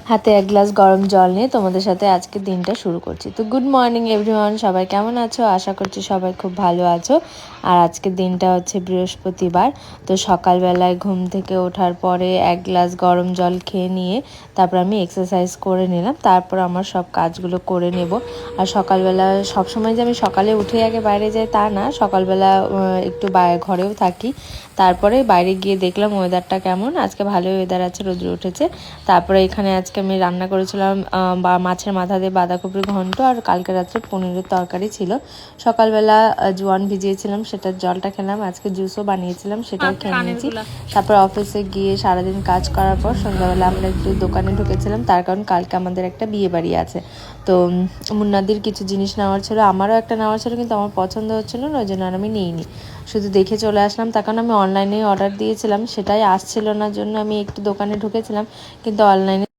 হাতে এক গ্লাস গরম জল নিয়ে তোমাদের সাথে আজকে দিনটা শুরু করছি। তো গুড মর্নিং এভরিওয়ান, সবাই কেমন আছো? আশা করছি সবাই খুব ভালো আছো। আর আজকের দিনটা হচ্ছে বৃহস্পতিবার। তো সকালবেলায় ঘুম থেকে ওঠার পরে এক গ্লাস গরম জল খেয়ে নিয়ে তারপর আমি এক্সারসাইজ করে নিলাম, তারপর আমার সব কাজগুলো করে নেব। আর সকালবেলা সবসময় যে আমি সকালে উঠে আগে বাইরে যাই তা না, সকালবেলা একটু ঘরেও থাকি। তারপরে বাইরে গিয়ে দেখলাম ওয়েদারটা কেমন। আজকে ভালোই ওয়েদার আছে, রোদ্র উঠেছে। তারপরে এখানে আজকে আমি রান্না করেছিলাম মাছের মাথা দিয়ে বাঁধাকপির ঘন্ট, আর কালকে রাত্রে পনিরের তরকারি ছিল। সকালবেলা জোয়ান ভিজিয়েছিলাম, সেটার জলটা খেলাম। আজকে জুসও বানিয়েছিলাম, সেটাও খেয়ে নিয়েছি। তারপর অফিসে গিয়ে সারাদিন কাজ করার পর সন্ধ্যাবেলা আমরা একটু দোকানে ঢুকেছিলাম, তার কারণ কালকে আমাদের একটা বিয়ে বাড়ি আছে। তো মুন্নাদির কিছু জিনিস নেওয়ার ছিল, আমারও একটা নেওয়ার ছিল, কিন্তু আমার পছন্দ হচ্ছিল না, ওই জন্য আর আমি নিইনি। শুধু দেখে চলে আসলাম। তার কারণ আমি অনলাইনে অর্ডার দিয়েছিলাম, সেটাই আসছিল না জন্য আমি একটু দোকানে ঢুকেছিলাম, কিন্তু অনলাইনে